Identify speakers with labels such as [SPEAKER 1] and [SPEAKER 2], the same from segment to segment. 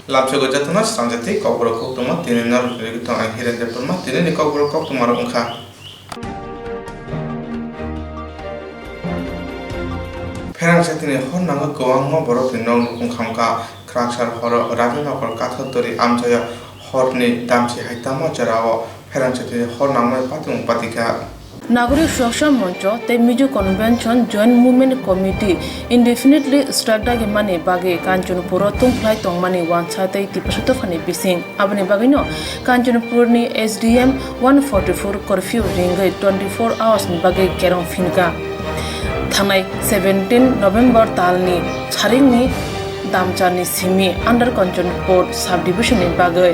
[SPEAKER 1] Lapsego jatuna sanjati kokbro koktuma tini nar rigitong ai hiren jatuma tini ni kokbro koktumar ungkha. Ferang satini hor nanga gowangma borok ni nong ungkhamka kraksar hor rami nakor kathotori amjaya hor ni damsi haitama jarao ferang satini hor nangma patung patika.
[SPEAKER 2] নাগরিক সুরক্ষা মঞ্চ তে Mizo convention joint movement committee indefinitely স্ট্রাকডাগে মানে বাগে কাঞ্চনপুর তুমফ্লাই তংমানি ওয়ানসাতে তিপাশত ফানি বিসিং আবনি বাগিনো কাঞ্চনপুরনি এসডিএম 144 কারফিউ রিঙ্গै 24 আওয়ার্স नि বাগে কেরং ফিনকা থানাই 17 নভেম্বর তালনি ছারিংনি দামচানি সিমি আন্ডার কাঞ্চনপুর সাব ডিভিশনनि বাগে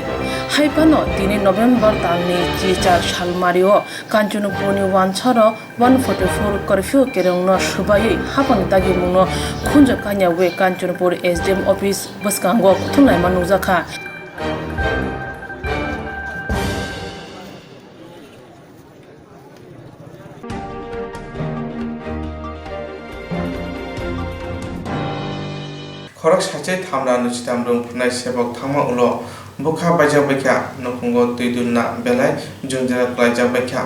[SPEAKER 2] হাইপানো 3 নভেম্বর তালনি চিচার শালমারিও কাঞ্চনপুরনি ওয়ানসার 144 কারফিউ কেরংনো সুবাयै হাপন তাগি মুনো খুনজ কানিয়াওয়ে কাঞ্চনপুর এসডিএম অফিস বসকাঙ্গো থুনাই মানুজাখা
[SPEAKER 1] Khorok sache thamra nuchitam rung phunai sebok thangma ulo bukha baijak baikha nokungo tuidunna belai jungjera klaijak baikha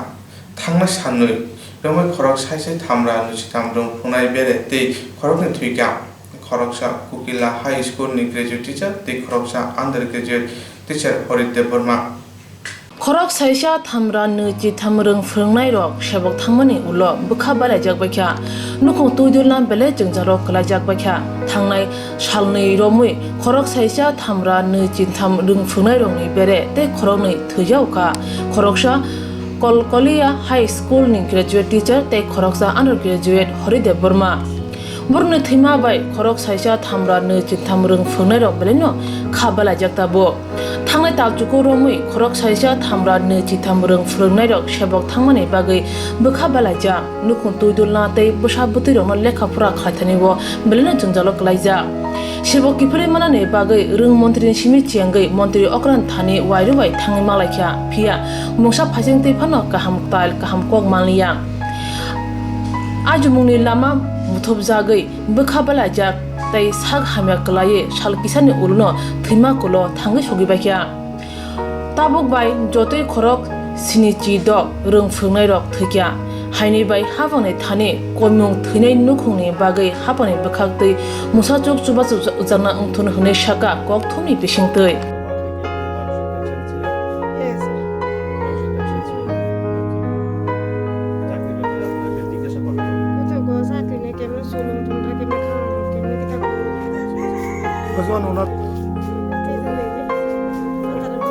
[SPEAKER 1] thangna sanui romoi khorok sache thamra nuchitam rung phunai bere tei khorokni thuika khoroksa kukila high school ni graduate teacher tei khoroksa undergraduate teacher Horiddev Burma
[SPEAKER 2] খরক সাইসা থামরা নজি থামরং ফ্রংনাই রক সেবক থাংমানি উলো বুখা বালাই জাকবাইখা নুখং তুইদুলনাম বেলে জংজারক কলাই জাকবাইখা থাংনাই সালनै রমুই খরক সাইসা থামরা নজি থামরং ফ্রংনাই রংনি বেরে তে খরকनै থৈজাওকা খরকসা কলকলিয়া হাই স্কুল नि গ্রাজুয়েট টিচার তে খরকসা আন্ডার গ্রাজুয়েট হরিদেব বর্মা বরনে থৈমা বাই খরক সাইসা থামরা নজি থামরং ফ্রংনাই রক বেলেনো খাবালাই জাকতাবো থাংনাই তালচুকো রমুই খরক সাইসা থামরা নজি থামরং ফ্রংনাই রক সেবক থাংমানি বাগै বখা বালাইজা নুখুন তুইদুলনা তৈ বসা বুতি রম লেখাফরা খাইথানিবো বেলেনো জংজালো কলাইজা সেবক কিফরে মানানি বাগै রং মন্ত্রী সিমি চিয়াঙ্গै মন্ত্রী অক্রান থানি ওয়াইরুবাই থাङै মালাইखा फिया मुंसा फाइजों तैफानो गाहाम ताल गाहाम कक मानलिया आजुमुंनि लामा मुथब जागै बखा बालाइजा तै साग हामिया कलाये साल किसानि उलनो थैमा कलो थाङै सगिबायखा ताबुक बाय जतै खरक सिनिचि दक रों फुंनाय रक थैखा हाइनि बाय हाबानै थाने कमुं थैनाय नुखुंनि बागै हाबानै बखाक तै मुसाचुक सुबाचुक उजाना उंथुन होनाय साका कक थुमि बिसिंतै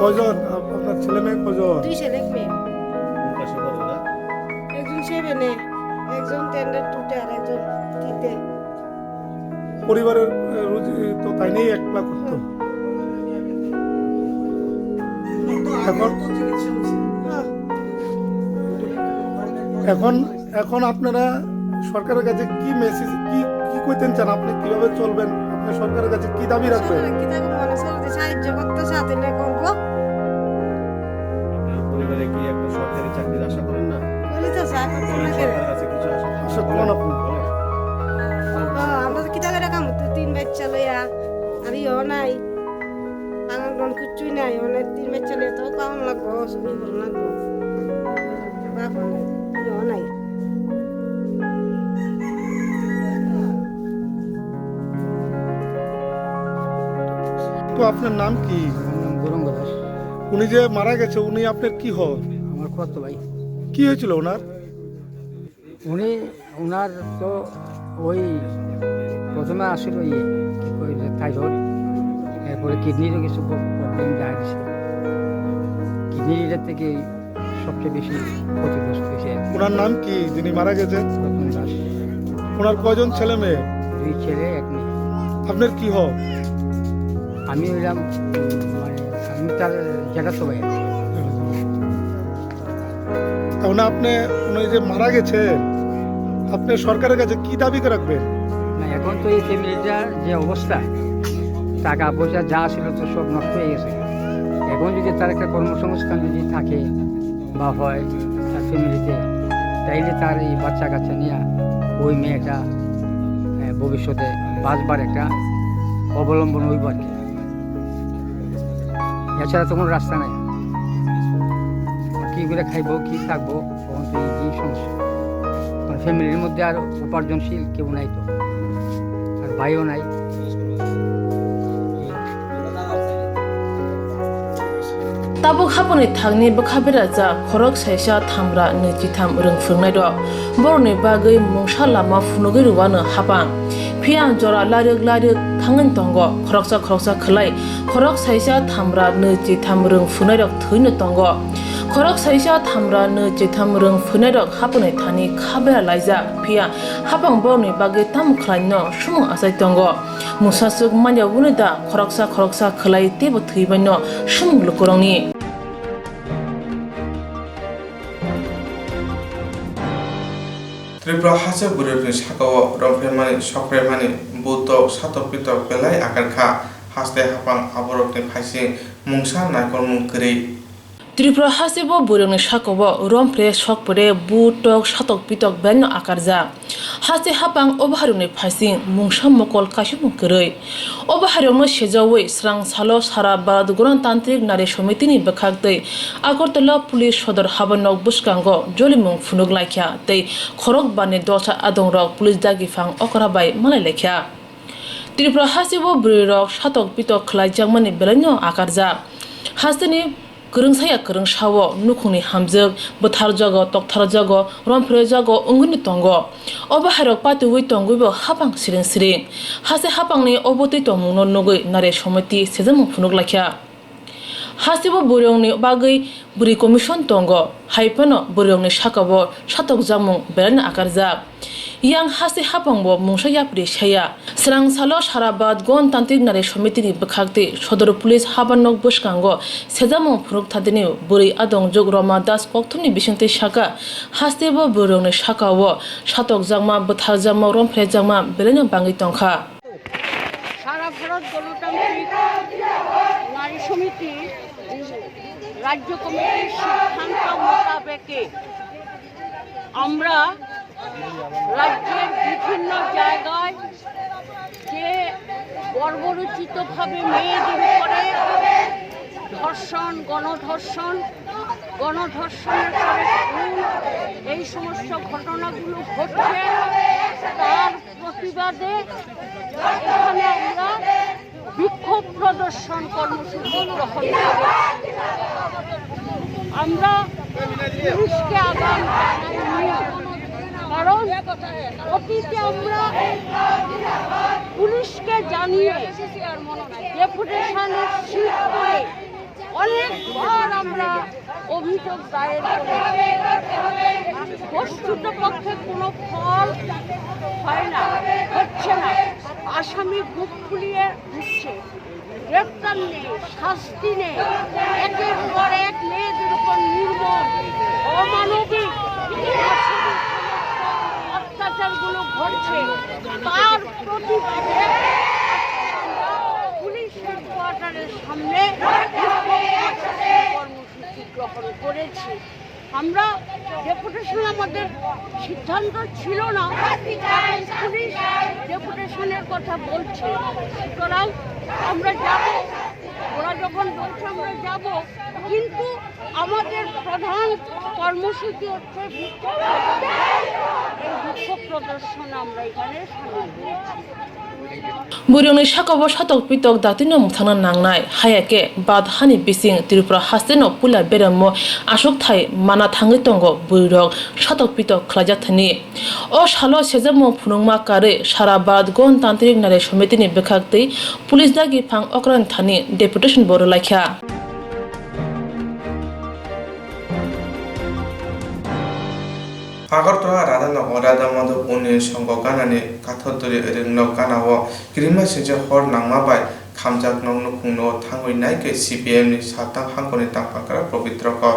[SPEAKER 3] কজন আপনার ছেলে মেয়ে কজন?
[SPEAKER 4] দুই ছেলে মেয়ে। একজন 7-এ, একজন 10-এ, 2-তে আর একজন 3-তে।
[SPEAKER 3] পরিবারের রুজি তো তাই নেই একলা করতো। এখন আপনারা সরকারের কাছে কি মেসেজ কি কইতেন চান? আপনি কিভাবে চলবেন? আপনি সরকারের কাছে কি দাবি রাখবেন?
[SPEAKER 4] সাহায্য করতে সাথে করবো।
[SPEAKER 5] পরিবারে কি একটা সরকারি চাকরির আশা করেন না?
[SPEAKER 4] করি তো স্যার,
[SPEAKER 5] সরকারের কাছে কিছু আশা
[SPEAKER 3] করেন আপনি?
[SPEAKER 4] আমরা কি টাকা কাম তো 3 বাচ্চা লইয়া আর ইও নাই আমার কিছুই নাই অনেক 3 বাচ্চা লইয়া তো কাম লাগবো সবই ভালো লাগবো বাপ নাই ইও নাই।
[SPEAKER 3] তো আপনার নাম কি?
[SPEAKER 6] আমার নাম গৌরঙ্গ দাস।
[SPEAKER 3] উনি যে মারা গেছে উনি আপনার কি হন?
[SPEAKER 6] আমার কত ভাই।
[SPEAKER 3] কি হয়েছিল ওনার?
[SPEAKER 6] ওনার তো ওই প্রথমে আসলে ইয়ে কি কই থাইরয়েড, এরপরে কিডনিরও কিছু প্রবলেম দেখা দিছে। কিডনির থেকে সবচেয়ে বেশি ক্ষতিগ্রস্ত হয়েছে।
[SPEAKER 3] ওনার নাম কি যিনি মারা গেছেন?
[SPEAKER 6] রতন দাস।
[SPEAKER 3] ওনার কয়জন ছেলে মেয়ে?
[SPEAKER 6] 2 ছেলে 1 মেয়ে।
[SPEAKER 3] আপনার কি হন?
[SPEAKER 6] আমি হইলাম মানে আমি তার জ্যাঠাতো ভাই।
[SPEAKER 3] তাহলে আপনি উনি যে মারা গেছে আপনি সরকারের কাছে কি দাবি রাখবেন?
[SPEAKER 6] না এখন তো এই ফ্যামিলিটার যে অবস্থা, টাকা পয়সা যা ছিল তো সব নষ্ট হয়ে গেছে। এখন যদি তার একটা কর্মসংস্থান যদি থাকে বা হয় তার ফ্যামিলিতে, তাইলে তার এই বাচ্চা কাচ্চা নিয়ে ওই মেয়েটা ভবিষ্যতে বাঁচবার একটা অবলম্বন হইব আর কি। এছাড়া তো কোনো রাস্তা নাই। কী করে খাইব, কী থাকবো, তখন তো এই সমস্যা। কারণ ফ্যামিলির মধ্যে আর উপার্জনশীল কেউ নাই, তো আর ভাইও নাই।
[SPEAKER 2] Tabuk hapani thangni bakhabera ja khorok saisa thamra niji tham rungfurnai do borni bagai mungsha lama funugoi ruwano hapang phiang jora larik thangan tongo khoroksa khlai khorok saisa thamra niji tham rungfurnai rok thuino tongo khorok saisa thamra niji tham rungfurnai rok hapani thani khabera laija phia hapang borni bagai tam khlaino sumung asai tongo musasuk manya bunida khoroksa khlai tebo thuibaino sumung lukurongni
[SPEAKER 1] Tripura hase burukni sakao rompremani sokremani butok satok pitok belai akarkha haste hapang aborokni phaising mungsa naikormung kri
[SPEAKER 2] Tripura hasebo burungni sakobo rompre sokpore butok satok pitok benno akarja hase hapang obharungni phaising mungsa mokol kasumung krei obharungno sejawi srang salo sara baradguran tantrik nari somitini bekhagtei Agartala Police Sodor Habanok Buskango Jolimung Funug Laikya tei Khorok Bani Dosa Adongrok Police Dagifang Okrabai Malai Lekya Tripura hasebo burirok satok pitok khlai jangmani belanyo akarja hasteni Kerungsaya kerung sawo nukungni hamjak bothar jago tokthar jago rompre jago unguni tongo obaharok patuwi tongoibo hapang siring hase hapangni oboti tongmungno nugui nare somiti sejamung funuk lakya hasibo burungni bagai buri commission tongo haipano burungni sakabo satok jamung belan akarja yang hase hapangbo mungsa yapri saya srang salo sarabad gon tantrik nare somitini bekhakti sodor police habanok buskango sejamung phuruk thadini buri adong jog roma das kokthuni bisingte saka hasibo burungni sakawo satok jangma bothar jangma rompre jangma belan bangi tongkha
[SPEAKER 7] সারা ভারত গণতান্ত্রিক নারী সমিতি রাজ্য কমিটির সিদ্ধান্ত মোতাবেকে আমরা রাজ্যের বিভিন্ন জায়গায় যে বর্বরোচিতভাবে মেয়েদের উপরে ধর্ষণ গণধর্ষণের পরে খুন এই সমস্ত ঘটনাগুলো ঘটছে তার প্রতিবাদে এখানে আমরা বিক্ষোভ প্রদর্শন কর্মসূচি গ্রহণ করি আমরা পুলিশকে আগাম কারণ অতীতে আমরা পুলিশকে জানিয়ে ডেপুটেশনের শীত করে অনেকবার আমরা অভিযোগ দায়ের করি বস্তুত পক্ষে কোনো ফল হয় না হচ্ছে না আসামি বুক ফুলিয়ে উঠছে গ্রেপ্তার নেই শাস্তি নেই একের পর এক মেয়েদের উপর নির্মম অমানবিক অত্যাচারগুলো ঘটছে তার প্রতিবাদে পুলিশ হেডকোয়ার্টারের সামনে কর্মসূচি গ্রহণ করেছি আমরা ডেপুটেশন আমাদের সিদ্ধান্ত ছিল না পুলিশ ডেপুটেশনের কথা বলছে সুতরাং আমরা যাব ওরা যখন বলছে আমরা যাব কিন্তু আমাদের প্রধান কর্মসূচি হচ্ছে বিক্ষোভ প্রদর্শন আমরা এখানে সামিল হয়েছি
[SPEAKER 2] Burungni sakabo satok pitok datino muthana nangnai hayake bad hani bising Tripura haseno pula beramo asok thai mana thangi tongo burirok satok pitok khlajathani o salo sejamo phunungma kare sara bad gon tantrik nare somitini bekhaktei police dagi phang okran thani deputation boro laikha
[SPEAKER 1] Agartala Radhanagar Radhamadhab Union Songo Ganani Kathoduri Ringno Ganawo Kirima Seja Hor Nangmabai Khamjak Nong Nukungno Thangoi Naike CPM ni Satang Hangkoni Tangpakara Provitrokor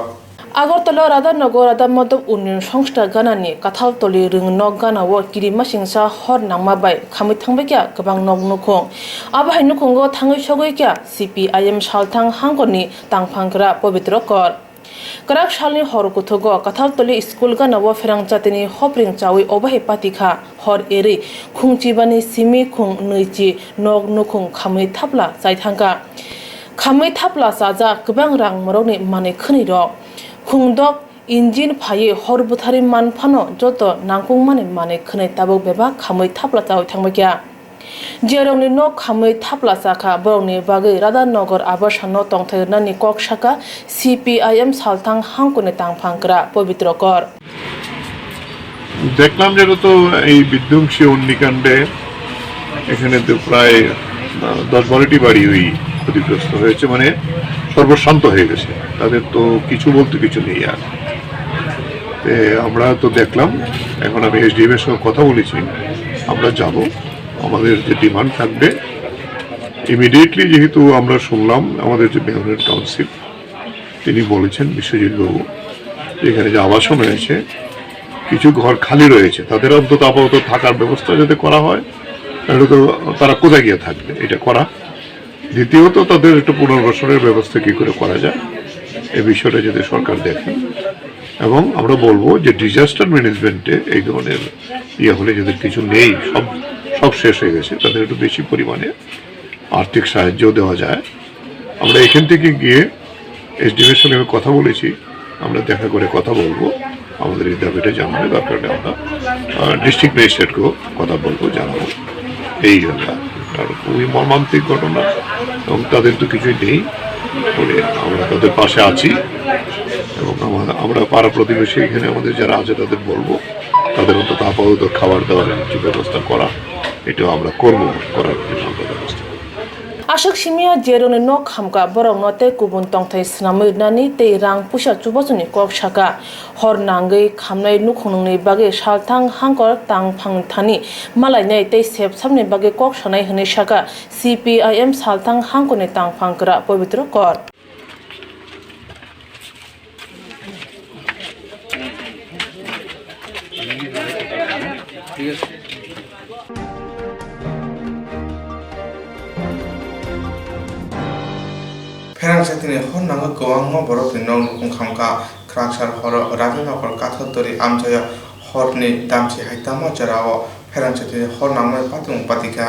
[SPEAKER 2] Agartala Radhanagar Radhamadhab Union Songsta Ganani Kathaltoli Ringno Ganawo Kirima Singsa Hor Nangmabai Khamui Thangbekya Gabang Nog Nukung Abahai Nukungo Thangoi Sogoikya CPIM Saltang Hangkoni Tangpakara Provitrokor Karak shalni hor kuthogo Kathaltoli school ganawo ferang jatini hopring chawi obahi patikha hor eri khungchi bani simi khung nuichi nog nukhung khamui thapla chai thangka खामै थाप्ला जाजा गोबां रां मरकनि माने खोनै रक खुंदक engine फायै हर बुथारि मानफानो जत नांगौमानि माने खोनै Tabuk बेबा खामै थाप्ला जावै थांबायखा जेरावनि न' खामै थाप्ला जाखा बरंनि बागै राधानगर आबासानो तंथायनानि कक साका CPIM सालथां हांकुनि तांफांग्रा पवित्र कर
[SPEAKER 8] দেখলাম যেটা তো এই বিধ্বংসী অগ্নিকাণ্ডে এখানে তো প্রায় 10-12টি বাড়ি ওই ক্ষতিগ্রস্ত হয়েছে মানে সর্বশান্ত হয়ে গেছে তাদের তো কিছু বলতে কিছু নেই আর আমরা তো দেখলাম এখন আমি SDM এর সঙ্গে কথা বলেছি আমরা যাব আমাদের যে ডিমান্ড থাকবে ইমিডিয়েটলি যেহেতু আমরা শুনলাম আমাদের যে মেয়রের কাউন্সিল তিনি বলেছেন বিশ্বজিৎ বাবু এখানে যে আবাসন হয়েছে কিছু ঘর খালি রয়েছে তাদের অন্তত আপাতত থাকার ব্যবস্থা যাতে করা হয় তাহলে তো তারা কোথায় গিয়ে থাকবে এটা করা দ্বিতীয়ত তাদের একটু পুনর্বাসনের ব্যবস্থা কি করে করা যায় এই বিষয়টা যদি সরকার দেখেন এবং আমরা বলবো যে ডিজাস্টার ম্যানেজমেন্টে এই ধরনের হলে যাদের কিছু নেই সব শেষ হয়ে গেছে তাদের একটু বেশি পরিমাণে আর্থিক সাহায্য দেওয়া যায় আমরা এখান থেকে গিয়ে SDM এর সঙ্গে কথা বলেছি আমরা দেখা করে কথা বলবো আমাদের এই দাবিটা জানাবে দরকার নেই আমরা ডিস্ট্রিক্ট ম্যাজিস্ট্রেটকেও কথা বলবো জানাবো এই জন্য আর খুবই মর্মান্তিক ঘটনা এবং তাদের তো কিছুই নেই বলে আমরা তাদের পাশে আছি এবং আমরা পাড়া প্রতিবেশী এখানে আমাদের যারা আছে তাদের বলবো তাদের অন্তত আপাতত খাবার দাবার কিছু ব্যবস্থা করা এটাও আমরা করার জন্য আমরা ব্যবস্থা
[SPEAKER 2] Ashok simia jeroni no khamka borong no te kubun tongthai snamui nani te rang pusa chubosuni kok saka hor nangai khamnai nukhunungni bage salthang hangkor tang phang thani malai nei te sep samni bage kok sanai hne saka CPIM salthang hangkone tang phangkra pavitro kor
[SPEAKER 1] फेरां साथिनि हर नांगौ गोबां बरफनि नौ लुखुं खामका क्राकसार हर राधानगर काथरतरि आमचाया हरनि दामसि हाइतामा जेराव फेरां साथिनि हर नांगौ पातिं पातिका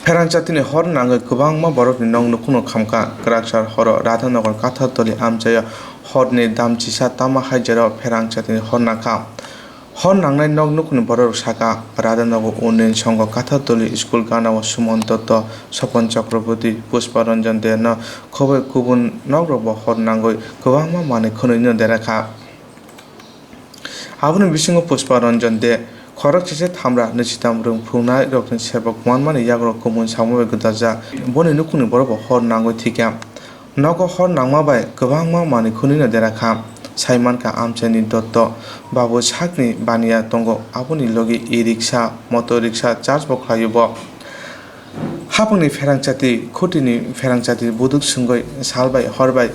[SPEAKER 1] फेरां साथिनि हर नांगौ गोबां बरफनि नौ लुखुं खामका क्राकसार हर राधानगर काथरतरि आमचाया हरनि दामसि सातामा हाइजेराव फेरां साथिनि हर नाखा हर नांनाय नग नुखुनि बरफ साका राधानगर उन्नयन संघ काथरतली स्कुल गानाव सुमन दत्त सपन चक्रवर्ती पुष्पारंजन देन खबै गुबुन नगरब हर नांगौ गोबां माने खनैनो देराखा आबुनि बिसिङाव पुष्पारंजन दे खरक सेसे थामरा नचिताम रुं फुंनाय रक्तनि सेबक मानमानि याग्र कुमुन सामवे गदाजा बनि नुखुनि बरफ हर नांगौ थिका नग हर नांमाबाय गोबां माने खनैनो देराखा साइमान का आमचेनी दत्त बाबू साकनी बानिया तंगो आबुनि लगी ई-रिक्शा मटर रिक्शा चार्ज बख्लायोब हाफंनि फेरांचाति खुटिनि फेरांचाति बुदुक सुंगय सालबाय हरबाय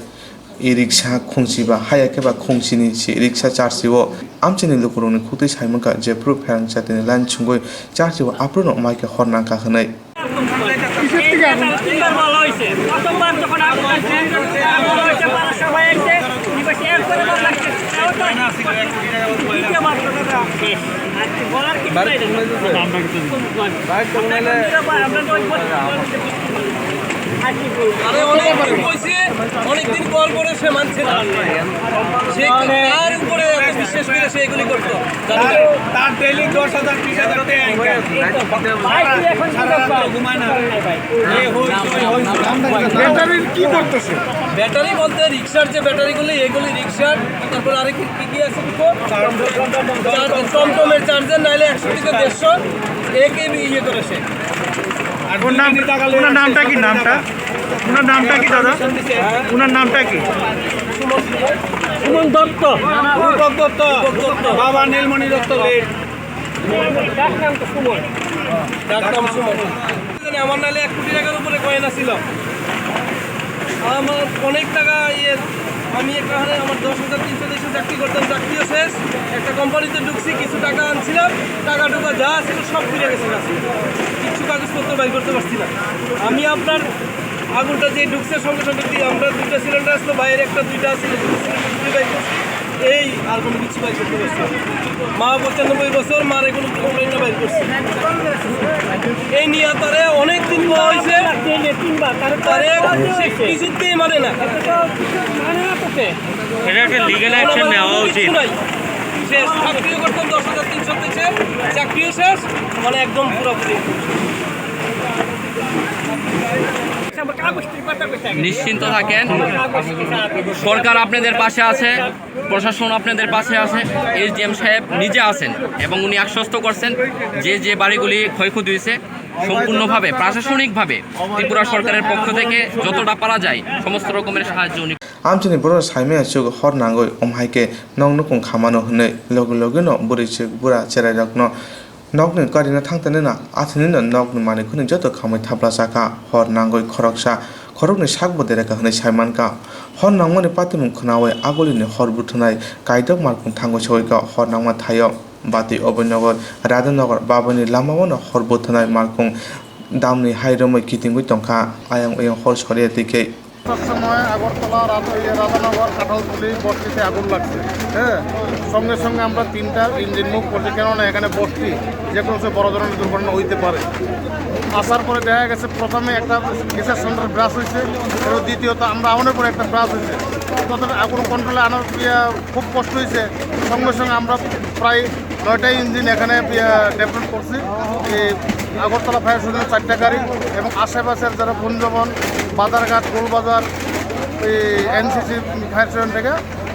[SPEAKER 1] ई-रिक्शा खुंसिबा हायाकेबा खुंसिनि सि रिक्शा चार्जिबो आमचेनी लुकुरुनि खुति साइमान का जेप्रु फेरांचातिनि लाइन सुंगय चार्जिबो आप्रुनो माइके हरनांका हनै
[SPEAKER 9] অনেকদিন কল করে সে মানছে না সে তার উপরে বিশ্বাস করে সে এগুলি করতো তার ডেইলি 10,000 20,000 টাকা ঘুমায় না ব্যাটারির কি করতেছে ব্যাটারি বলতে রিক্সার যে ব্যাটারিগুলি এগুলি রিক্সার তারপর আরেক কি আছে টমটমের চার্জার নাইলে 100 থেকে 150 একে ইয়ে করে সে আর ওনার নামটা কি ওনার নামটা কি দাদা ওনার নামটা কি সুমন দত্ত বাবা নীলমণি দত্ত আমার নাহলে 1 কোটি টাকার উপরে কয়েন ছিল আমার অনেক টাকা আমি এখানে আমার 10,300 চাকরি করতাম চাকরিও শেষ একটা কোম্পানিতে ঢুকছি কিছু টাকা আনছিলাম টাকা ঢোকা যা ছিল সব ফিরে গেছে কিছু কাগজপত্র বাইর করতে পারছি না আমি আপনার আগুনটা যে ঢুকছে সঙ্গে সঙ্গে আমরা 2টা সিলিন্ডার আসলো বাইরে একটা 2টা ছিল এই আর কোনো কিছু বাইর করতে পারছি মা 95 বছর মার এগুলো কমপ্লেনটা বাইর করছি এই নিয়ে তারে অনেক দিন হয়েছে কিছুতেই মানে না,
[SPEAKER 10] এটা একটা লিগ্যাল অ্যাকশন নেওয়া উচিত।
[SPEAKER 9] শেষ চাকরিও করতাম 10,300 পেয়েছে, চাকরিও শেষ, মানে একদম পুরোপুরি।
[SPEAKER 10] নিশ্চিন্ত থাকেন, সরকার আপনাদের পাশে আছে, প্রশাসন আপনাদের পাশে আছে, এসডিএম সাহেব নিজে আছেন এবং উনি আশ্বস্ত করছেন যে বাড়িগুলি ক্ষয়ক্ষতি হয়েছে সম্পূর্ণভাবে প্রশাসনিকভাবে ত্রিপুরা সরকারের পক্ষ থেকে যতটা পারা যায় সমস্ত রকমের সাহায্য উনি
[SPEAKER 1] আমচনি বড় সাইমেয়া চুগ হর নাঙ্গই অমহাইকে নং নুকুং খামানো হনে লগে লগে ন বুড়ি চুগ বুড়া চেরাই রকন নকনি কারিনা থাংতানে না আথিনি নকনি মানে খুনি যত খামাই থাবলা সাকা হর নাঙ্গই খরকসা খরকনি সাকবো দেরেকা হনে সাইমানকা হর নাংমানি পাতিমুং খনাওয়ে আগলিনি হর বুথনাই কাইদক মারকুং থাঙ্গো সইকা হর নাংমা থাইয় বাতি অবনগর রাধানগর বাবনি লামাওয়ানো হর বুথনাই মারকুং দামনি হাইরমই কিতিংগুই টংকা আয়াং ওয়ং হর সরিয়া দিকে
[SPEAKER 3] সময় আগরতলা রাধানগর কাঁঠালতলি বস্তিতে আগুন লাগছে। হ্যাঁ, সঙ্গে সঙ্গে আমরা 3টা ইঞ্জিন মুভ করছি, কেননা এখানে বস্তি যে কোনো বড় ধরনের দুর্ঘটনা হইতে পারে। আসার পরে দেখা গেছে প্রথমে একটা গ্যাসের সিলিন্ডার ব্রাশ হয়েছে এবং দ্বিতীয়ত আমরা আগুনের পরে একটা ব্রাশ হয়েছে। তখন আগুন কন্ট্রোলে আনার খুব কষ্ট হয়েছে। সঙ্গে সঙ্গে আমরা প্রায় 9টা ইঞ্জিন এখানে ডেভেলপ করছি। এই আগরতলা ফায়ার স্টেশনের 4টা গাড়ি এবং আশেপাশের যারা বনজবন, বাজারঘাট, গোলবাজার, এই এনসিসি ফায়ার স্টেশন থেকে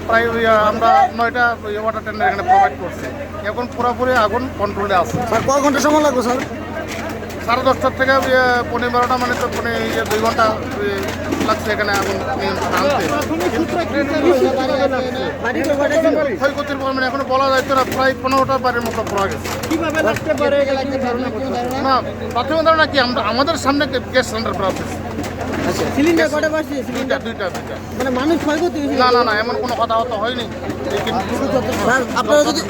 [SPEAKER 3] প্রায় আমরা 9টা ওয়াটার টেন্ডার এখানে প্রোভাইড করছি। এখন পুরোপুরি আগুন কন্ট্রোলে আছে।
[SPEAKER 5] স্যার কয় ঘন্টা সময় লাগবে স্যার?
[SPEAKER 3] 10:30 থেকে 12:30 মানে তো 2 ঘন্টা লাগছে এখানে আগুন আনতে। ক্ষয়ক্ষতির পরিমাণ এখনো বলা যাইতো না, প্রায় 15টা বাড়ির মতো পড়া গেছে। না প্রাথমিক ধারণা কি, আমাদের সামনে গ্যাস সিলিন্ডার প্রাপ্ত
[SPEAKER 5] সিলিন্ডার কটা বাজছে?
[SPEAKER 3] দুইটা
[SPEAKER 5] মানে মানুষ ক্ষয়ক্ষতি হয়েছে?
[SPEAKER 3] না এমন কোনো কথা হয়নি।
[SPEAKER 5] স্যার আপনারা যদি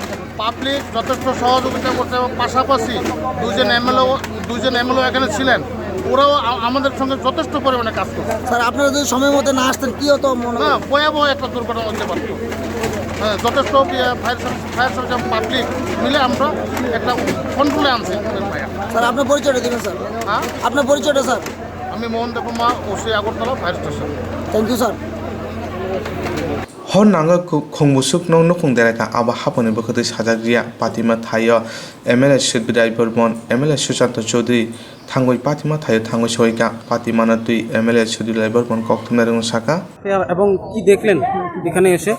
[SPEAKER 3] পাবলিক যথেষ্ট সহযোগিতা করছে এবং পাশাপাশি দুজন এমএলএ এখানে ছিলেন, ওরাও আমাদের সঙ্গে যথেষ্ট পরিমাণে কাজ করছে।
[SPEAKER 5] স্যার আপনারা যদি সময় মতো না আসতেন কি হতো মনে হয়?
[SPEAKER 3] ভয়াবহ একটা দুর্ঘটনা হতে পারত। হ্যাঁ, যথেষ্ট ফায়ার সার্ভিস পাবলিক মিলে আমরা একটা কন্ট্রোলে আনছি।
[SPEAKER 5] স্যার আপনার পরিচয়টা দিবেন স্যার?
[SPEAKER 3] হ্যাঁ,
[SPEAKER 5] আপনার পরিচয়টা স্যার?
[SPEAKER 3] আমি Mohan Debbarma, OC Agartala fire station.
[SPEAKER 5] Thank you sir.
[SPEAKER 1] হর নাঙ্গা খংবুসুক নং নকুং দেরাকা আবা হাপনি বখতে সাজাগ্রিয়া পাতিমা থাইয় এমএলএ সুবিদাই বর্মন এমএলএ সুশান্ত চৌধুরী থাঙ্গই পাতিমা থাইয় থাঙ্গই সইকা পাতিমানা তুই এমএলএ সুবিদাই বর্মন কক্তমে রং সাকা
[SPEAKER 9] এবং কি দেখলেন এখানে এসে?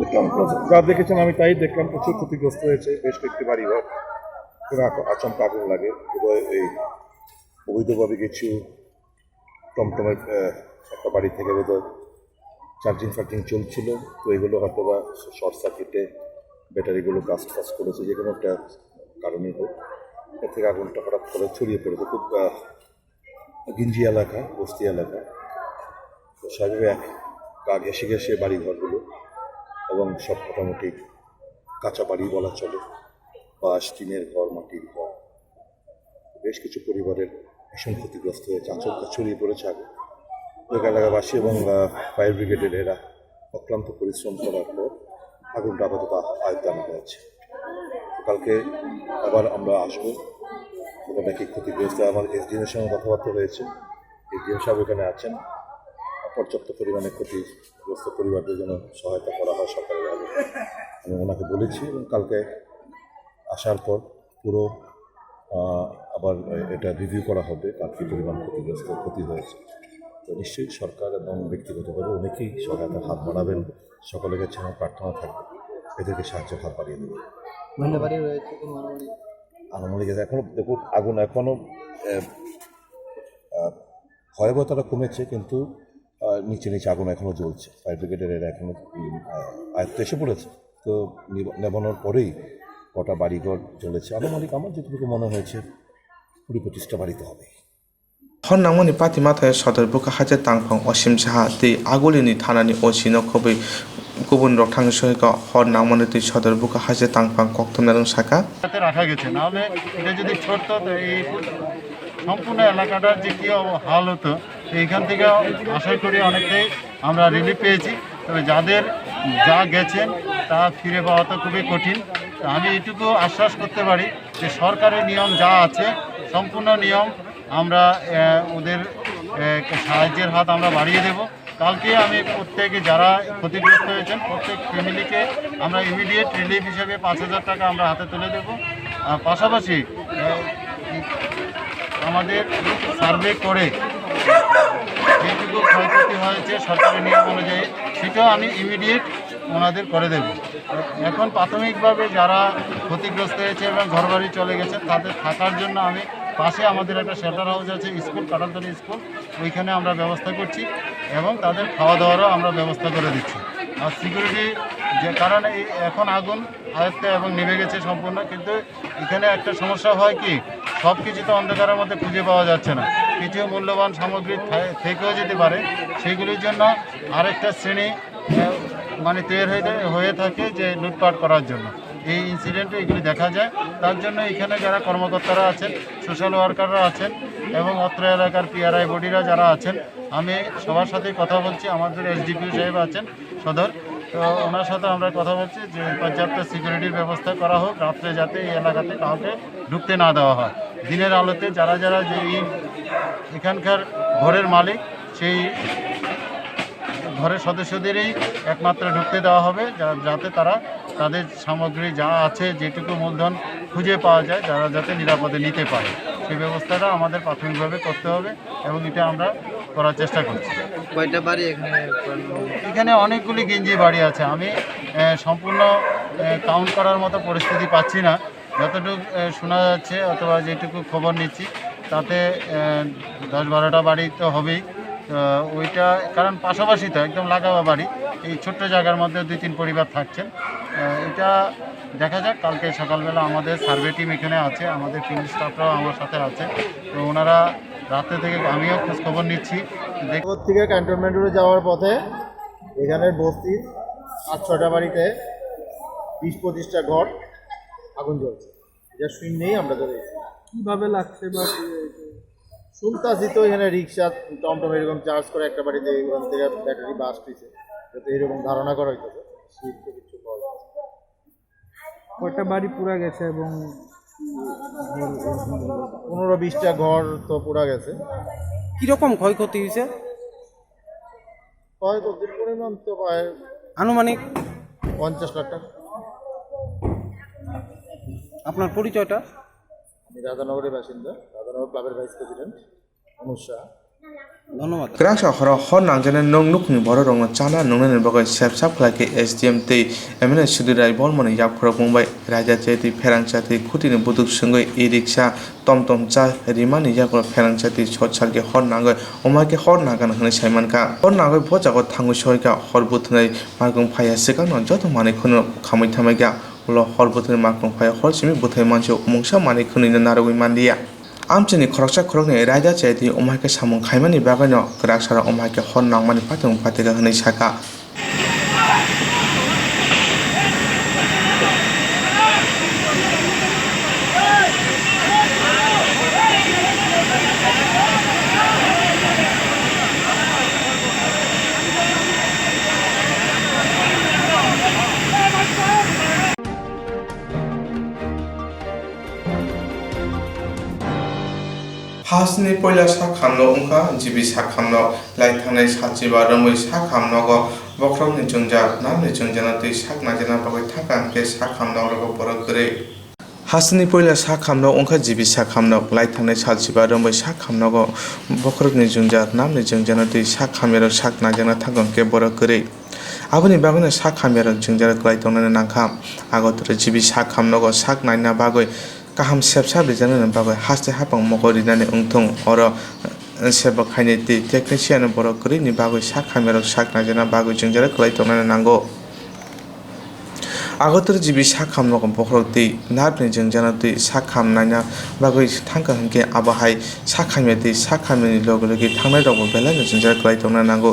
[SPEAKER 8] দেখলাম যা দেখেছেন আমি তাই দেখলাম, প্রচুর ক্ষতিগ্রস্ত হয়েছে বেশ কয়েকটি বাড়িঘর। আচমকা আগুন লাগে, এই অবৈধভাবে কিছু টমটমের একটা বাড়ি থেকে বোধহয় চার্জিং চলছিল, তো এগুলো হয়তো বা শর্ট সার্কিটে ব্যাটারিগুলো কাজ করেছে, যে কোনো একটা কারণেই হোক এর থেকে আগুনটা হঠাৎ করে ছড়িয়ে পড়েছে। খুব গিঞ্জি এলাকা, বস্তি এলাকা, তো স্বাভাবিক গা ঘেঁষে বাড়িঘরগুলো এবং সব মোটামুটি কাঁচা বাড়ি বলা চলে, বাঁশ, টিনের ঘর, মাটির ঘর। বেশ কিছু পরিবারের ভীষণ ক্ষতিগ্রস্ত হয়েছে, আচমকা ছড়িয়ে পড়েছে আগুন। এলাকাবাসী এবং ফায়ার ব্রিগেডের এরা অক্লান্ত পরিশ্রম করার পর আগুনটা আপাতত আয়ত্তে আনা হয়েছে। কালকে আবার আমরা আসবো, ওখানে কি ক্ষতিগ্রস্ত আমার এসডিএমের সঙ্গে কথাবার্তা হয়েছে। এসডিএম সাহেব এখানে আছেন, পর্যাপ্ত পরিমাণে ক্ষতিগ্রস্ত পরিবারদের জন্য সহায়তা করা হয় সরকারিভাবে, আমি ওনাকে বলেছি। এবং কালকে আসার পর পুরো আবার এটা রিভিউ করা হবে, কার কী পরিমাণ ক্ষতি হয়েছে। তো নিশ্চয়ই সরকার এবং ব্যক্তিগতভাবে অনেকেই সহায়তার হাত বাড়াবেন, সকলের কাছে আমার প্রার্থনা থাকবে এদেরকে সাহায্যের হাত বাড়িয়ে দেবে। আনুমানিক এখনও দেখুন, আগুন এখনও ভয়াবহতাটা কমেছে, কিন্তু নিচে আগুন এখনও জ্বলছে। ফায়ার ব্রিগেডের এরা এখনও আয়ত্তে এসে পড়েছে, তো নেবানোর পরেই কটা বাড়িঘর জ্বলেছে। আনুমানিক আমার যেটুকু মনে হয়েছে 20-25টা বাড়িতে হবে।
[SPEAKER 1] হর নাংমানি পাতিমা থাইয় সদর বুকা হাজার তাংফং অসীম সাহা তি আগুলিনি থানানি অসিনো খবৈ গুবুন রকথাং সহিকা হর নাংমানি তুই সদর বুকা হাজার তাংফং কক্তমে রং সাকা
[SPEAKER 3] রাখা গেছে, নাহলে এটা যদি ছড়তো তো এই সম্পূর্ণ এলাকাটার যে কী হাল হতো, এইখান থেকে আশা করি অনেকটাই আমরা রিলিফ পেয়েছি। তবে যাদের যা গেছেন তা ফিরে পাওয়া তো খুবই কঠিন। আমি এটুকু আশ্বাস করতে পারি যে সরকারের নিয়ম যা আছে সম্পূর্ণ নিয়ম আমরা ওদের সাহায্যের হাত আমরা বাড়িয়ে দেব। কালকে আমি প্রত্যেকে যারা ক্ষতিগ্রস্ত হয়েছেন প্রত্যেক ফ্যামিলিকে আমরা ইমিডিয়েট রিলিফ হিসেবে 5,000 টাকা আমরা হাতে তুলে দেব। পাশাপাশি আমাদের সার্ভে করে যেটুকু ক্ষয়ক্ষতি হয়েছে সরকারি নিয়ম অনুযায়ী সেটাও আমি ইমিডিয়েট ওনাদের করে দেব। এখন প্রাথমিকভাবে যারা ক্ষতিগ্রস্ত হয়েছে এবং ঘরবাড়ি চলে গেছে তাদের থাকার জন্য আমি পাশে আমাদের একটা শেল্টার হাউস আছে স্কুল, কাটালতলী স্কুল, ওইখানে আমরা ব্যবস্থা করছি এবং তাদের খাওয়া দাওয়ারও আমরা ব্যবস্থা করে দিচ্ছি। আর সিকিউরিটি যে কারণ এই এখন আগুন আয়ত্তে এবং নেমে গেছে সম্পূর্ণ, কিন্তু এখানে একটা সমস্যা হয় কি সব কিছু তো অন্ধকারের মধ্যে খুঁজে পাওয়া যাচ্ছে না, কিছু মূল্যবান সামগ্রী থেকেও যেতে পারে। সেইগুলির জন্য আরেকটা শ্রেণী মানে তৈরি হয়ে থাকে যে লুটপাট করার জন্য। এই ইনসিডেন্টে এগুলি দেখা যায়। তার জন্য এখানে যারা কর্মকর্তারা আছেন, সোশ্যাল ওয়ার্কাররা আছেন এবং অত্র এলাকার পিআরআই বডিরা যারা আছেন, আমি সবার সাথেই কথা বলছি। আমাদের এসডিপিও সাহেব আছেন সদর, তো ওনার সাথে আমরা কথা বলছি যে পর্যাপ্ত সিকিউরিটির ব্যবস্থা করা হোক, রাত্রে যাতে এই এলাকাতে কাউকে ঢুকতে না দেওয়া হয়। দিনের আলোতে যারা যারা যে এখানকার ঘরের মালিক সেই ঘরের সদস্যদেরই একমাত্র ঢুকতে দেওয়া হবে, যাতে তারা তাদের সামগ্রী যা আছে যেটুকু মূলধন খুঁজে পাওয়া যায় যারা যাতে নিরাপদে নিতে পারে সেই ব্যবস্থাটা আমাদের প্রাথমিকভাবে করতে হবে এবং এটা আমরা করার চেষ্টা করছি।
[SPEAKER 11] কয়টা বাড়ি
[SPEAKER 3] এখানে অনেকগুলি গেঞ্জি বাড়ি আছে, আমি সম্পূর্ণ কাউন্ট করার মতো পরিস্থিতি পাচ্ছি না। যতটুকু শোনা যাচ্ছে অথবা যেটুকু খবর নিচ্ছি তাতে 10-12টা বাড়ি তো হবেই। ওইটা কারণ পাশাপাশি তো একদম লাগাবা বাড়ি, এই ছোট্ট জায়গার মধ্যে 2-3 পরিবার থাকছেন। এটা দেখা যাক, কালকে সকালবেলা আমাদের সার্ভে টিম এখানে আছে, আমাদের ফিল্ড স্টাফরাও আমার সাথে আছে, তো ওনারা রাত্রে থেকে আমিও খোঁজ খবর নিচ্ছি। দেখবর থেকে ক্যান্টনমেন্ট রোডে যাওয়ার পথে এখানের বস্তির 8-6টা বাড়িতে 20-25টা ঘর আগুন জ্বলছে, এটা শুনেই আমরা ধরে
[SPEAKER 11] কিভাবে লাগছে বা
[SPEAKER 3] শুনতাছি তো এখানে রিক্সা টমটম এরকম চার্জ করে একটা বাড়িতে এরকম থেকে ব্যাটারি বাস পিছে, যাতে এরকম ধারণা করা হইতেছে। শীত তো কিছু পাওয়া যাচ্ছে।
[SPEAKER 11] কয়টা বাড়ি পুরা গেছে এবং
[SPEAKER 3] 15-20টা ঘর তো পুরা গেছে।
[SPEAKER 11] কিরকম ক্ষয়ক্ষতি হয়েছে
[SPEAKER 3] ক্ষয়ক্ষতির পরিমাণ তো প্রায়
[SPEAKER 11] আনুমানিক?
[SPEAKER 3] 50 লাখ টাকা।
[SPEAKER 11] আপনার পরিচয়টা?
[SPEAKER 3] আমি রাধানগরের বাসিন্দা, রাধানগর ক্লাবের ভাইস প্রেসিডেন্ট অনুজ শাহ।
[SPEAKER 11] ধন্যবাদ।
[SPEAKER 1] গ্রাস হর হর নাংজানে নং নুকনি বড় রং চানা নংনের বগै সেপসাপ খালাকে এসডিএম তৈ এমএনএ সুদিরাय বলমনি याबखर बुंबाय राजा चेति फेरांचाति खुटिनि बुदुक संगै इ रिक्शा टमटम चा रिमानि याबखर फेरांचाति सतसालके हर नांगै अमाके हर नागान हनै साइमानका हर नांगै भजागो थांगु सयका हर बुथनै मागं फाया सिगां जत माने खनो खामै थामायगा उल हर बुथनै मागं फाया हर सिमि बुथै मानसि मुंसा माने खनिनो नारगै मानदिया आमचेनि खरकसा खरकनि राजा चेति अमाके सामं खाइमानि बागानो ग्रासारा अमाके हर नांमानि पाथं पातेगा हनै साका हासनि पहिला सा खामनो उंखा जिबि सा खामनो लाइथांनाय साचिबा रमै सा खामनोगो बख्रमनि जुंजाक नामनि जुंजाना तै साक नाजना बागै थाकानके सा खामनोगो बरगरे हासनि पहिला सा खामनो उंखा जिबि सा खामनो लाइथांनाय साचिबा रमै सा खामनोगो बख्रमनि जुंजाक नामनि जुंजाना तै सा खामेरो साक नाजना थाकानके बरगरे आबनि बागैनो सा खामेरो जुंजारा लाइथांनाय नांखा आगतरे जिबि सा खामनोगो साक नायना बागै kaham sepsa bijana bagai haste hapang mogori nani ungthong oro seba khaini ti technician borok kri ni bagai sak khamero sak najana bagai jungjara klai tonana nango आगोतर जिबि साखाम नगम बख्रति नारनि जोंजानाति साखाम नायना बागै थांका हंके आबाहाय साखामेति साखामनि लगलगे थांनाय दग बेलानो जोंजार क्लाइ तंना नांगौ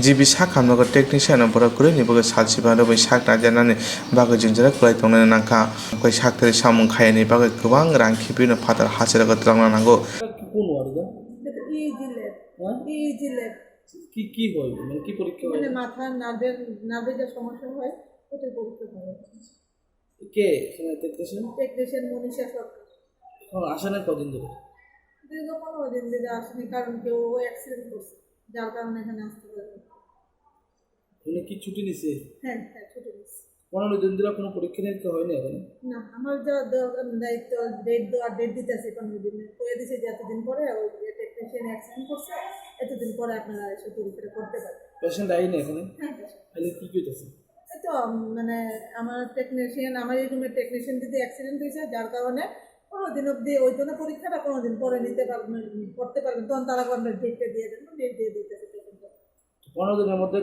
[SPEAKER 1] जिबि साखाम नग टेक्निशियान बरकरै निबो सालसिबानो बै साक नाजानानि बागै जोंजार क्लाइ तंना नांखा बै साकतरि सामुं खायनि बागै गोबां रां खिबिनो फादार हाजिरा गत्रांना नांगौ
[SPEAKER 11] কোন ওয়ার্ডে? কি হয় মানে কি পরীক্ষা হয়?
[SPEAKER 2] মাথা নার্ভের যে সমস্যা হয় ওটা পরীক্ষা হয়।
[SPEAKER 11] কে টেকনিশিয়ান?
[SPEAKER 2] টেকনিশিয়ান মনীষা সরকার।
[SPEAKER 11] এখন আসে না কদিন ধরে?
[SPEAKER 4] দীর্ঘ 15 দিন ধরে আসেনি, কারণ কেউ অ্যাক্সিডেন্ট করছে, যার কারণে এখানে আসতে পারেনি।
[SPEAKER 11] উনি কি ছুটি নিছে?
[SPEAKER 4] হ্যাঁ হ্যাঁ, ছুটি নিচ্ছে।
[SPEAKER 11] 15 দিন ধরে কোনো পরীক্ষা নিরীক্ষা হয়নি এখানে?
[SPEAKER 4] না, আমার যা দায়িত্ব, ডেট দিতেছে 15 দিনে, কয়ে দিছে যে এতদিন পরে ওই টেকনিশিয়ান অ্যাক্সিডেন্ট করছে, এতদিন পরে আপনারা এসে পরীক্ষাটা করতে পারেন।
[SPEAKER 11] পেশেন্ট আইনি এখানে?
[SPEAKER 4] হ্যাঁ,
[SPEAKER 11] তাহলে কি কইতেছে?
[SPEAKER 4] এই তো মানে আমার এই রুমের টেকনিশিয়ান যদি অ্যাক্সিডেন্ট হয়েছে, যার কারণে 15 দিন অবধি ওই জন্য পরীক্ষাটা 15 দিন পরে নিতে পারবেন, করতে পারবেন, তখন তারা আপনার ডেটটা দিয়ে দেবেন, ডেট দিয়ে দিতেছে।
[SPEAKER 11] 15 দিনের মধ্যে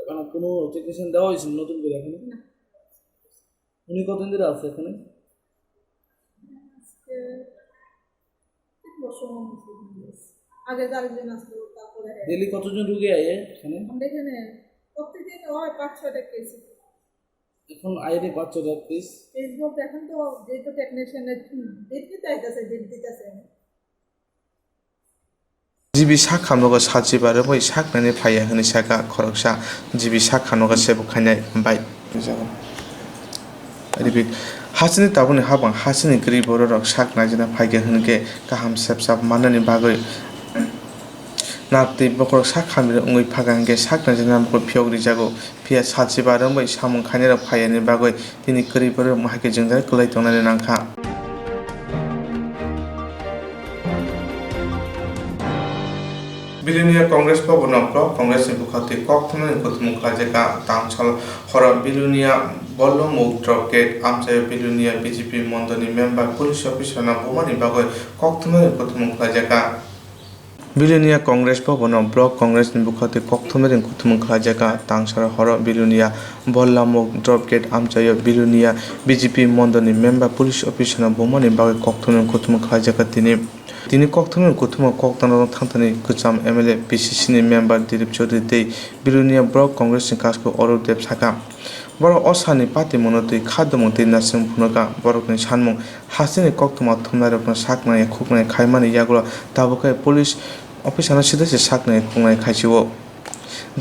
[SPEAKER 11] মানে কোনো টেকনিশিয়ান দেওয়া হয়েছে নতুন করে এখানে?
[SPEAKER 4] না।
[SPEAKER 11] উনি কতদিন ধরে আছে এখানে?
[SPEAKER 4] আজকে 3 বছর আগে আরেকজন আসতো, তারপরে
[SPEAKER 11] ডেইলি কতজন রোগী আয়ে এখানে?
[SPEAKER 4] আমরা এখানে প্রত্যেকদিন হয় 5-6টা কেস।
[SPEAKER 11] এখন আইরে 5-6টা কেস।
[SPEAKER 4] কেস বলতে এখন তো যেহেতু টেকনিশিয়ানের ডেট দিতেছে
[SPEAKER 1] জিবি সাখানোga সাজিবাरो बै साखनानै फाया होनो सागा खरकसा जिबि साखानोga सेबो खायनाय बाय जागोन रिबिक हासिनि ताबुनि हाबां हासिनि ग्रि बर' रक साखना जना फायगे होनके गाहाम सेबसाब माननि बागै नाति बखर साखामिर उङै फागांगे साखना जना बखर फियग्रि जागो फिया साजिबारो बै सामुं खायनाय फायानि बागै दिनि ग्रि बर' माहाके जोंदा गलाय दंनानै नांखा बिलुनिया कांग्रेस भवन ब्लक कांग्रेस बुखाती कक्थमनि कुथमुखा जेका तांछल हर बिलुनिया बल्लमुख ड्रप गेट आमचाय बिलुनिया बीजेपी मंडनी मेंबर पुलिस अफिसर ना बोमानि बागै कक्थमनि कुथमुखा जेका बिलुनिया कांग्रेस भवन ब्लक कांग्रेस बुखाती कक्थमनि कुथमुखा जेका तांछल हर बिलुनिया बल्लमुख ड्रप गेट आमचाय बिलुनिया बीजेपी मंडनी मेंबर पुलिस अफिसर ना बोमानि बागै कक्थमनि कुथमुखा जेका তিনি কক্থমের কুথুম কক্তান থানথানি কুচাম এমএলএ পিসিসিনি মেম্বার দিলীপ চৌধুরী दै बिलुनिया ब्लक कांग्रेसनि कासको अरुदेव साका बर असानि पार्टी मनोतै खादमो दै नासिम फुनका बरकनि सानमुं हासिनि कक्तमा थुमनारपना साकनाय खुकनाय खायमानि यागुला दाबुकाय पुलिस अफिसारना सिदासे साकनाय खुंनाय खायसिओ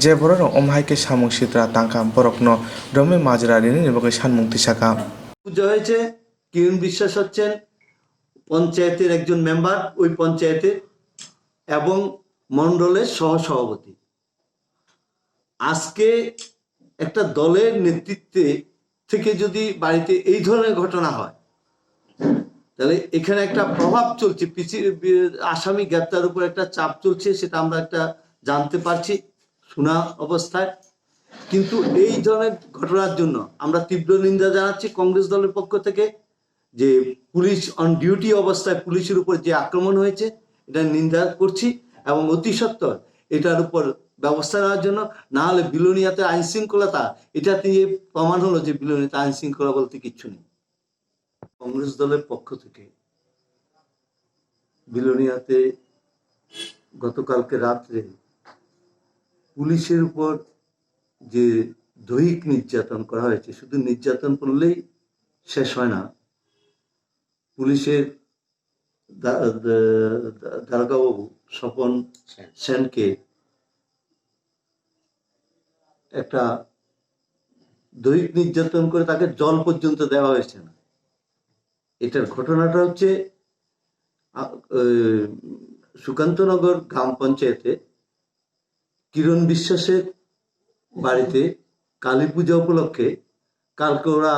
[SPEAKER 1] जे बर अमहायके सामुं सिद्रा तांका बरकनो रमे माजरारिनि निबकै सानमुं तिसाका
[SPEAKER 12] পুজো হয়েছে। কিরণ বিশ্বাস হচ্ছেন পঞ্চায়েতের একজন মেম্বার, ওই পঞ্চায়েতের এবং মণ্ডলের সহসভাপতি। আজকে একটা দলের নেতৃত্বে থেকে যদি বাড়িতে এই ধরনের ঘটনা হয়, তাহলে এখানে একটা প্রভাব চলছে, আসামি গ্রেপ্তার উপর একটা চাপ চলছে, সেটা আমরা একটা জানতে পারছি শোনা অবস্থায়। কিন্তু এই ধরনের ঘটনার জন্য আমরা তীব্র নিন্দা জানাচ্ছি কংগ্রেস দলের পক্ষ থেকে, যে পুলিশ অন ডিউটি অবস্থায় পুলিশের উপর যে আক্রমণ হয়েছে এটা নিন্দা করছি এবং অতি সত্বর এটার উপর ব্যবস্থা নেওয়ার জন্য। না হলে বিলোনিয়াতে আইন শৃঙ্খলতা, এটা দিয়ে প্রমাণ হলো যে বিলোনিয়াতে আইন শৃঙ্খলা বলতে কিচ্ছু নেই। কংগ্রেস দলের পক্ষ থেকে বিলোনিয়াতে গতকালকে রাত্রে পুলিশের উপর যে দৈহিক নির্যাতন করা হয়েছে, শুধু নির্যাতন করলেই শেষ হয় না। পুলিশের দারোগাবাবু স্বপন সেনকে একটা দৈহিক নির্যাতন করে তাকে জল পর্যন্ত দেওয়া হয়েছে না। এটার ঘটনাটা হচ্ছে সুকান্তনগর গ্রাম পঞ্চায়েতে কিরণ বিশ্বাসের বাড়িতে কালী পূজা উপলক্ষে কালকে ওরা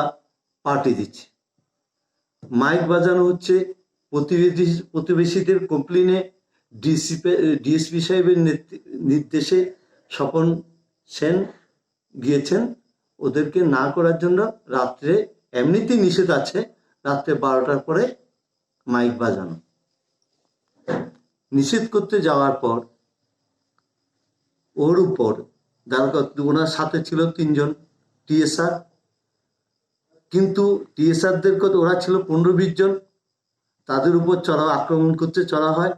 [SPEAKER 12] পার্টি দিচ্ছে, মাইক বাজানো হচ্ছে। প্রতিবেশীদের কমপ্লেনে ডিএসপি সাহেবের নির্দেশে স্বপন সেন গিয়েছেন ওদেরকে না করার জন্য। রাত্রে এমনিতেই নিষেধ আছে রাত্রে 12টার পরে মাইক বাজানো। নিষেধ করতে যাওয়ার পর ওর উপর ওনার সাথে ছিল 3 জন টিএসআর, কিন্তু টিএসআরদের ওরা ছিল 15-20 জন, তাদের উপর আক্রমণ করতে চড়া হয়।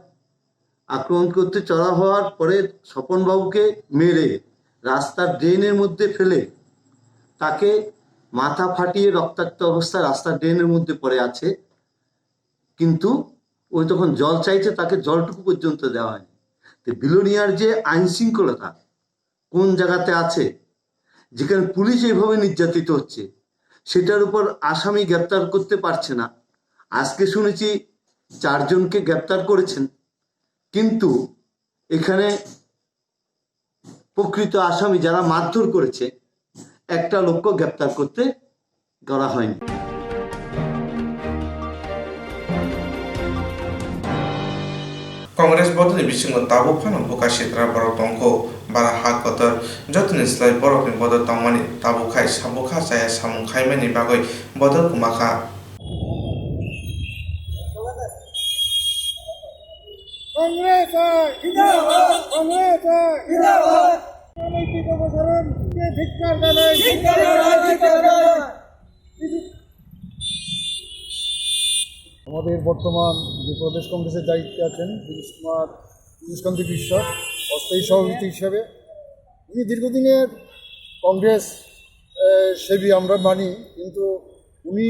[SPEAKER 12] আক্রমণ করতে চড়া হওয়ার পরে স্বপনবাবুকে মেরে রাস্তার ড্রেনের মধ্যে ফেলে তাকে মাথা ফাটিয়ে রক্তাক্ত অবস্থায় রাস্তার ড্রেনের মধ্যে পড়ে আছে। কিন্তু ওই তখন জল চাইছে, তাকে জলটুকু পর্যন্ত দেওয়া হয়নি। তো বিলোনিয়ার যে আইন শৃঙ্খলতা কোন জায়গাতে আছে, যেখানে পুলিশ এইভাবে নির্যাতিত হচ্ছে, সেটার উপর আসামি গ্রেপ্তার করতে পারছে না। আজকে শুনেছি 4 জনকে গ্রেপ্তার করেছেন, কিন্তু এখানে প্রকৃত আসামি যারা মারধর করেছে একটা লোককে গ্রেপ্তার করতে করা হয়নি।
[SPEAKER 1] কংগ্রেস বদলি বিসিঙ্গ তাবু ফানো বুকা সিত্রা বড় টংক বারা হাক কতর যতনি স্লাই বড়নি বদল তংমানি তাবু খাই সাবুখা চায়া সামু খাইমানি বাগৈ বদল কুমাখা
[SPEAKER 3] কংগ্রেস জিন্দাবাদ, কংগ্রেস জিন্দাবাদ। অনৈতিক অপসারণকে ধিক্কার জানাই, ধিক্কার জানাই, ধিক্কার জানাই। আমাদের বর্তমান যে প্রদেশ কংগ্রেসের দায়িত্বে আছেন দিনেশকান্তি বিশ্বাস অস্থায়ী সভাপতি হিসাবে, উনি দীর্ঘদিনের কংগ্রেস সেবী আমরা মানি, কিন্তু উনি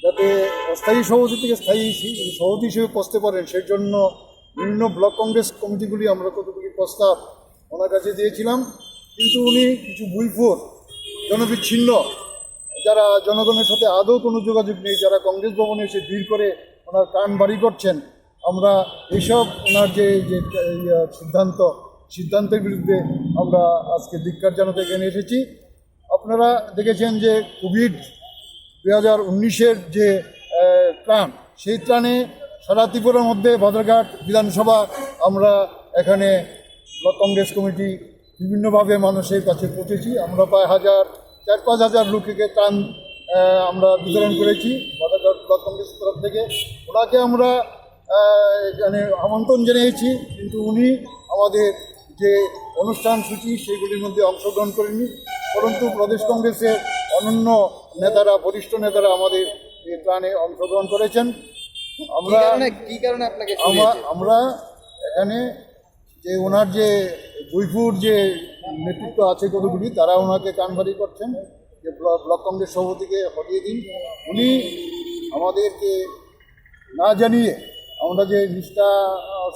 [SPEAKER 3] যাতে অস্থায়ী সভাপতি থেকে স্থায়ী সভাপতি হিসেবে পৌঁছতে পারেন সেই জন্য বিভিন্ন ব্লক কংগ্রেস কমিটিগুলি আমরা কতগুলি প্রস্তাব ওনার কাছে দিয়েছিলাম, কিন্তু উনি কিছু ভুইফোর জনবিচ্ছিন্ন যারা জনগণের সাথে আদৌ কোনো যোগাযোগ নেই, যারা কংগ্রেস ভবনে এসে ভিড় করে ওনার কান বাড়ি করছেন, আমরা এইসব ওনার যে সিদ্ধান্তের বিরুদ্ধে আমরা আজকে ধিক্কার জানাতে এখানে এসেছি। আপনারা দেখেছেন যে কোভিড 2019-এর যে ত্রাণ, সেই ত্রাণে সারা ত্রিপুরার মধ্যে বাজারঘাট বিধানসভা আমরা এখানে ব্লক কংগ্রেস কমিটি বিভিন্নভাবে মানুষের কাছে পৌঁছেছি। আমরা প্রায় 4-5 হাজার লোককে ত্রাণ আমরা বিতরণ করেছি বাজারঘাট ব্লক কংগ্রেসের তরফ থেকে। ওনাকে আমরা এখানে আমন্ত্রণ জানিয়েছি, কিন্তু উনি আমাদের যে অনুষ্ঠান সূচি সেইগুলির মধ্যে অংশগ্রহণ করেননি, পরন্তু প্রদেশ কংগ্রেসের অনন্য নেতারা, বরিষ্ঠ নেতারা আমাদের এই ত্রাণে অংশগ্রহণ করেছেন। আমরা এখানে যে ওনার যে বইপুর যে নেতৃত্ব আছে কতগুলি, তারা ওনাকে কানবাড়ি করছেন যে ব্লক কংগ্রেস সভাপতিকে হটিয়ে দিন। উনি আমাদেরকে না জানিয়ে আমরা যে নিষ্ঠা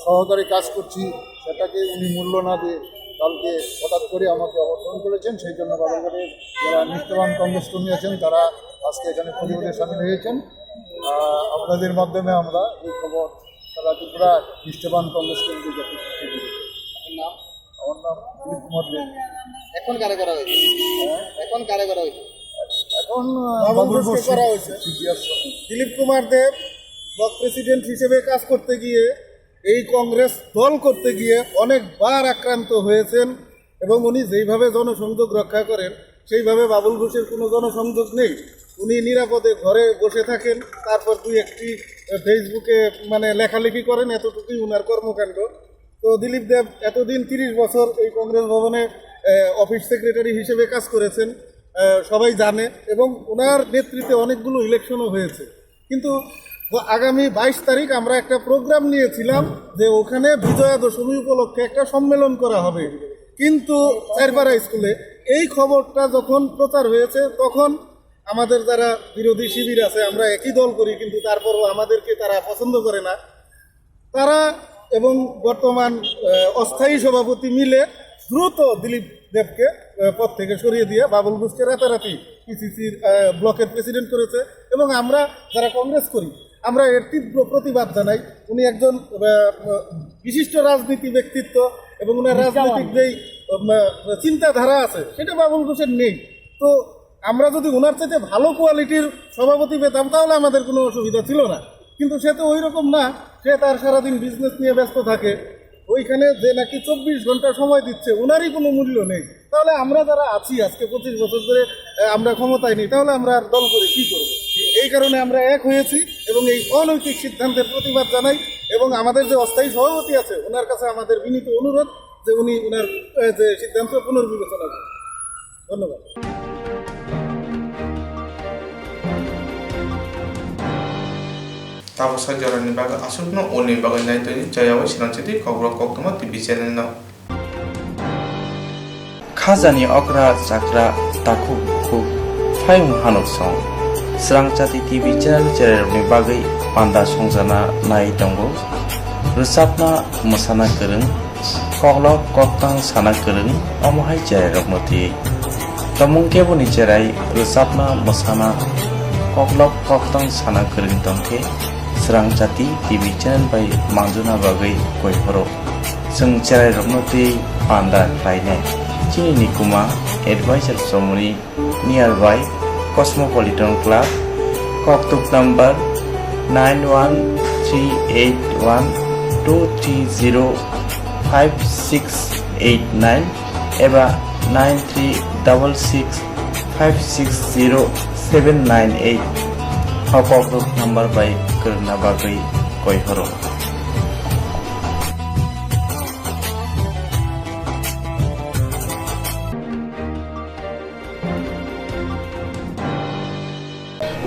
[SPEAKER 3] সহকারে কাজ করছি সেটাকে উনি মূল্য না দিয়ে কালকে হঠাৎ করে আমাকে অবসরণ করেছেন। সেই জন্য বাজারঘাটের যারা নিষ্ঠাবান কংগ্রেস কর্মী আছেন তারা আজকে এখানে প্রতিবাদে সামিল হয়েছেন। আপনাদের মাধ্যমে আমরা এই খবর সারা ত্রিপুরা নিষ্ঠাবান কংগ্রেস কর্মীদের নাম, আমার নাম দিলীপ কুমার দেব। এখন কারে করা হয়েছে? এখন করা হয়েছে দিলীপ কুমার দেব ব্লক প্রেসিডেন্ট হিসেবে কাজ করতে গিয়ে, এই কংগ্রেস দল করতে গিয়ে অনেকবার আক্রান্ত হয়েছেন, এবং উনি যেইভাবে জনসংযোগ রক্ষা করেন সেইভাবে বাবুল ঘোষের কোনো জনসংযোগ নেই। উনি নিরাপদে ঘরে বসে থাকেন, তারপর 2-1টি ফেসবুকে লেখালেখি করেন, এতটুকুই ওনার কর্মকাণ্ড। তো দিলীপ দেব এতদিন 30 বছর এই কংগ্রেস ভবনে অফিস সেক্রেটারি হিসেবে কাজ করেছেন, সবাই জানে, এবং ওনার নেতৃত্বে অনেকগুলো ইলেকশনও হয়েছে। কিন্তু আগামী 22 তারিখ আমরা একটা প্রোগ্রাম নিয়েছিলাম যে ওখানে বিজয়া দশমী উপলক্ষে একটা সম্মেলন করা হবে, কিন্তু চারপাড়া স্কুলে এই খবরটা যখন প্রচার হয়েছে তখন আমাদের যারা বিরোধী শিবির আছে, আমরা একই দল করি কিন্তু তারপরও আমাদেরকে তারা পছন্দ করে না, তারা এবং বর্তমান অস্থায়ী সভাপতি মিলে দ্রুত দিলীপ দেবকে পদ থেকে সরিয়ে দিয়ে বাবুল ঘোষকে রাতারাতি পিসিসির ব্লকের প্রেসিডেন্ট করেছে। এবং আমরা যারা কংগ্রেস করি আমরা এর তীব্র প্রতিবাদ জানাই। উনি একজন বিশিষ্ট রাজনীতি ব্যক্তিত্ব, এবং ওনার রাজনৈতিক যেই চিন্তাধারা আছে সেটা বাবুল ঘোষের নেই। তো আমরা যদি ওনার চাইতে ভালো কোয়ালিটির সভাপতি পেতাম তাহলে আমাদের কোনো অসুবিধা ছিল না, কিন্তু সে তো ওই রকম না, সে তার সারাদিন বিজনেস নিয়ে ব্যস্ত থাকে। ওইখানে যে নাকি 24 ঘন্টা সময় দিচ্ছে, ওনারই কোনো মূল্য নেই। তাহলে আমরা যারা আছি আজকে 25 বছর ধরে আমরা ক্ষমতায় নেই, তাহলে আমরা আর দল করে কী করব? এই কারণে আমরা এক হয়েছি এবং এই অনৈতিক সিদ্ধান্তের প্রতিবাদ জানাই। এবং আমাদের যে অস্থায়ী সভাপতি আছে ওনার কাছে আমাদের বিনীত অনুরোধ যে উনি ওনার যে সিদ্ধান্ত পুনর্বিবেচনা করেন। ধন্যবাদ।
[SPEAKER 1] Tapos jalan ni baga asuk no oni baga nai tadi jaya wa sinan cheti kobro koktoma TV channel no
[SPEAKER 13] Khazani okra chakra taku ku phayung hanok song Srang chati TV channel ni bagai panda songjana nai tongo Rusapna musana kereng koklok koktang sana kereng omohai jaya rokmoti Tomung keboni jerai rusapna musana koklok koktang sana kereng tongke Serang Jati TV channel by Manjuna Bagai Koi Horo Seng Cerai Romnoti Panda Klaine Chini Nikuma Advisor Somuni nearby Cosmopolitan Club Koktuk number 91381230569 eba 9366560798 Koktuk number by Kerna Bagai Koi Horo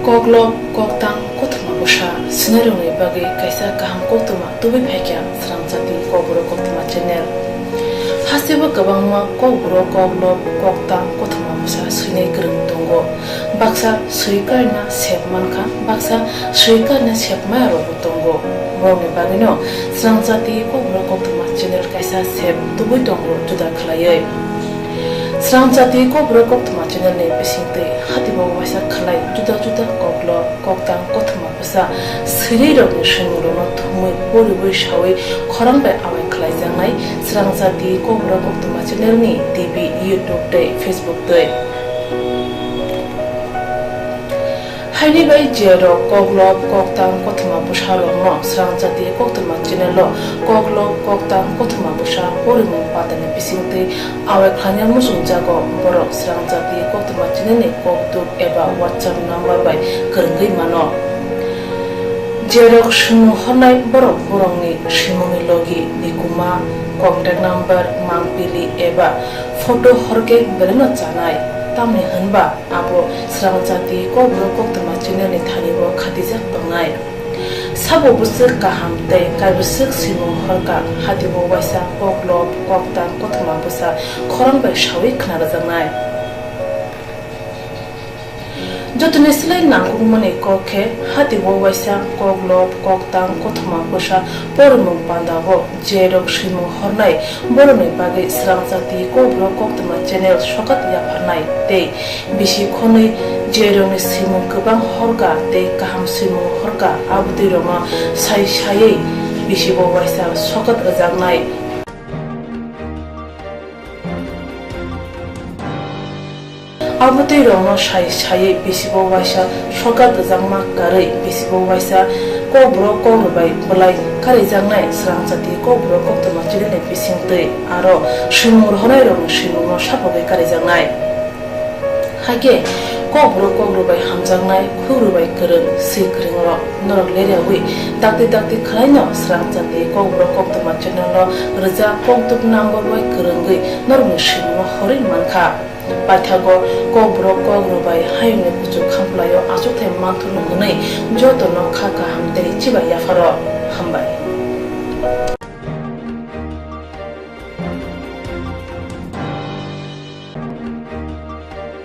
[SPEAKER 2] Koklo koktang kotma busha sinarungi bagi kaisa kaham koktuma tubi phekya Serang Jati Koburo Koktuma channel hasiba kabangma Koburo Koklo koktang kotma busha sinai kereng tongo baksa suikarna sepmanka baksa suikarna sepmaya robo tongo morni bagino Serang Jati Koburo Koktuma channel kaisa sep tubi tongo juda khalayai Serang Jati Koburo Koktuma channel ne pesingte hatibo waisa khalai juda koklo koktang kotma busa siri rok ni shinguro no thumui poribo shawi khorang bai awai khalai jangnai Serang Jati Koburo Koktuma channel ni TV YouTube dai Facebook dai Haini bai jero koklo koktang kotma busa ro no Serang Jati Koktuma channel lo koklo koktang kotma busa porimu patane pisingte awai khanyal musung jago borok Serang Jati Koktuma channel ni koktuk eba WhatsApp number bai kerenggai mano jerok shimu honai borok borongni shimuni logi nikuma contact number mangpili eba photo horke bereno chanai tamni hanba abo Serang Jati Koburo Koktuma channel ni thanibo khatijak tongnai sabo busuk kaham tei kaibusuk simu horka hatibo waisa koklo koktang kotma busa khorang bai shawi khna jangnai jotune slai nanggung mane kokhe hatibo waisa koklo koktang kotma busa pormung pandago jerok simu hornai borone bagai Serang Jati Koburo Koktuma channel sokat yaphanai tei bisi khonai jerone simu kubang horka tei kaham simu horka abdi roma sai sai bisi bo waisa sokat ajangnai abdi roma sai sai bisi bo waisa sokat ajangma karai bisi bo waisa Koburo Korubai Bulai Kari Jangnai Serang Jati Koburo Koktuma channel ni pisingte aro shimur honai rong shimur shapogai kari jangnai hage Koburo Korubai hamjangnai khurubai kereng sikreng ro norok leriawi dakti khlaino Serang Jati Koburo Koktuma channel lo reja koktuk number bai kerengai norok shimur horin mankha Pathago Koburo Korubai hayne kuchu khamplayo asukthai manthunu gunai joto no khaka hamteri chiba yafaro hambai